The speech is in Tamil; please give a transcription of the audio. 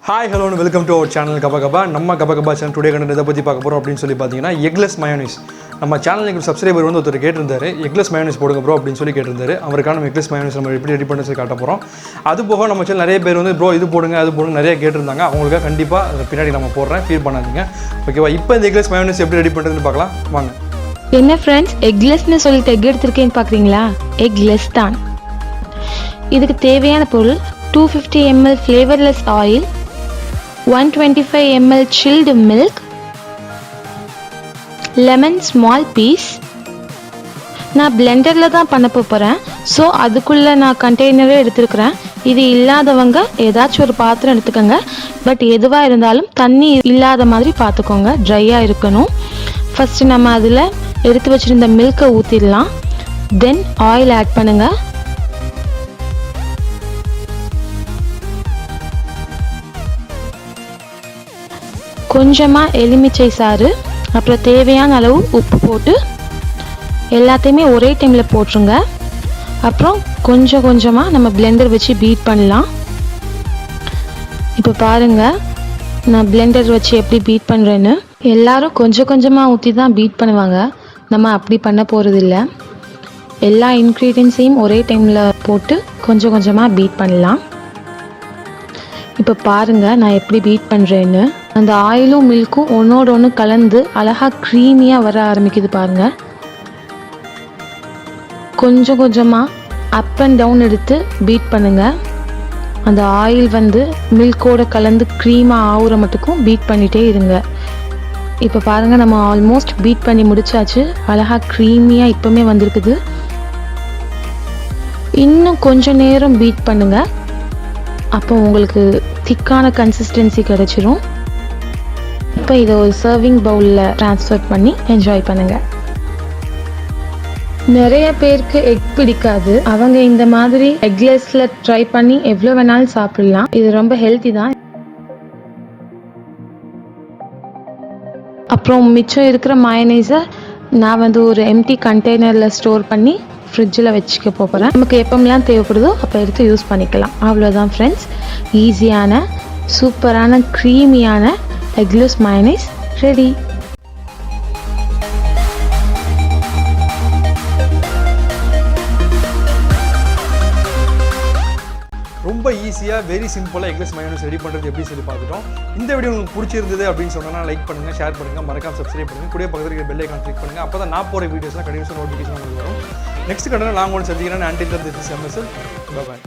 Hi, hello and welcome to our channel KABA. நம்ம KABA channel today கண்டென்ட் எதை பற்றி பார்க்க போகிறோம் அப்படின்னு சொல்லி பார்த்தீங்கன்னா Eggless Mayonnaise. நம்ம சேனலுக்கு சப்ஸ்கிரைபர் வந்து ஒருத்தர் கேட்டிருந்தாரு Eggless Mayonnaise போடுங்க ப்ரோ அப்படின்னு சொல்லி கேட்டிருந்தாரு. அவருக்கான நம்ம Eggless Mayonnaise நம்ம எப்படி ரெடி பண்ணி காட்ட போகிறோம். அது போக நம்ம சேனல் நிறைய பேர் வந்து ப்ரோ இது போடுங்க அது போடுங்க நிறைய கேட்டிருந்தாங்க. அவங்களுக்கு கண்டிப்பாக பின்னாடி நம்ம போடுறேன், ஃபீல் பண்ணாதீங்க. ஓகேவா? இப்போ இந்த Eggless Mayonnaise எப்படி ரெடி பண்ணுறதுன்னு பார்க்கலாம் வாங்க. என்ன ஃப்ரெண்ட்ஸ், எக்லெஸ்ன்னு சொல்லிட்டு எக் எடுத்திருக்கேன்னு பார்க்குறீங்களா? எக்லெஸ் தான். இதுக்கு தேவையான பொருள் 250 ml flavourless oil, 125 ml chilled milk, lemon small piece. நான் பிளெண்டரில் தான் பண்ண போகிறேன், ஸோ அதுக்குள்ளே நான் கண்டெய்னரே எடுத்துருக்கிறேன். இது இல்லாதவங்க ஏதாச்சும் ஒரு பாத்திரம் எடுத்துக்கோங்க. பட் எதுவாக இருந்தாலும் தண்ணி இல்லாத மாதிரி பார்த்துக்கோங்க, ட்ரையாக இருக்கணும். ஃபஸ்ட்டு நம்ம அதில் எடுத்து வச்சுருந்த மில்கை ஊற்றிடலாம். தென் ஆயில் ஆட் பண்ணுங்கள். கொஞ்சமாக எலுமிச்சை சாறு, அப்புறம் தேவையான அளவு உப்பு போட்டு எல்லாத்தையுமே ஒரே டைமில் போட்டுருங்க. அப்புறம் கொஞ்சம் கொஞ்சமாக நம்ம பிளெண்டர் வச்சு பீட் பண்ணலாம். இப்போ பாருங்கள் நான் பிளெண்டர் வச்சு எப்படி பீட் பண்ணுறேன்னு. எல்லாரும் கொஞ்சம் கொஞ்சமாக ஊற்றி தான் பீட் பண்ணுவாங்க, நம்ம அப்படி பண்ண போகிறதில்ல. எல்லா இன்க்ரீடியன்ஸையும் ஒரே டைமில் போட்டு கொஞ்சம் கொஞ்சமாக பீட் பண்ணலாம். இப்போ பாருங்கள் நான் எப்படி பீட் பண்ணுறேன்னு. அந்த ஆயிலும் மில்க்கும் ஒன்றோட ஒன்று கலந்து அழகாக க்ரீமியாக வர ஆரம்பிக்குது பாருங்கள். கொஞ்சம் கொஞ்சமாக அப் அண்ட் டவுன் எடுத்து பீட் பண்ணுங்கள். அந்த ஆயில் வந்து மில்கோடு கலந்து க்ரீமாக ஆகுற மட்டுக்கும் பீட் பண்ணிகிட்டே இருங்க. இப்போ பாருங்கள் நம்ம ஆல்மோஸ்ட் பீட் பண்ணி முடிச்சாச்சு. அழகாக க்ரீமியாக இப்போமே வந்திருக்குது. இன்னும் கொஞ்சம் நேரம் பீட் பண்ணுங்கள், அப்போ உங்களுக்கு திக்கான கன்சிஸ்டன்சி கிடச்சிரும். இப்போ இதை ஒரு சர்விங் பவுலில் ட்ரான்ஸ்ஃபர் பண்ணி என்ஜாய் பண்ணுங்கள். நிறைய பேருக்கு எக் பிடிக்காது, அவங்க இந்த மாதிரி எக்லெஸ்ல ட்ரை பண்ணி எவ்வளோ வேணாலும் சாப்பிடலாம். இது ரொம்ப ஹெல்த்தி தான். அப்புறம் மிச்சம் இருக்கிற மயோனைஸை நான் வந்து ஒரு எம்டி கண்டெய்னரில் ஸ்டோர் பண்ணி ஃப்ரிட்ஜில் வச்சுக்க போகிறேன். நமக்கு எப்போமெல்லாம் தேவைப்படுதோ அப்போ எடுத்து யூஸ் பண்ணிக்கலாம். அவ்வளோதான் ஃப்ரெண்ட்ஸ், ஈஸியான சூப்பரான க்ரீமியான எக்லெஸ் மயோனைஸ் ரெடி. ரொம்ப ஈஸியாக வெரி சிம்பிளாக Eggless Mayonnaise ரெடி பண்ணுறது எப்படி சொல்லி பார்த்துட்டோம். இந்த வீடியோ உங்களுக்கு பிடிச்சிருந்தது அப்படின்னு சொன்னால் லைக் பண்ணுங்கள், ஷேர் பண்ணுங்கள், மறக்காம சப்ஸ்கிரைப் பண்ணுங்கள். கூட பக்கத்தில் இருக்கிற பெல் ஐகான் கிளிக் பண்ணுங்கள். அப்போ தான் நான் போகிற வீடியோஸ்லாம் கண்டிப்பாக நோட்டிஃபிகேஷன் உங்களுக்கு வரும். நெக்ஸ்ட் கண்டென்ட் நான் உங்களுக்கு சந்திக்கிறேன். Until this is MSL. By.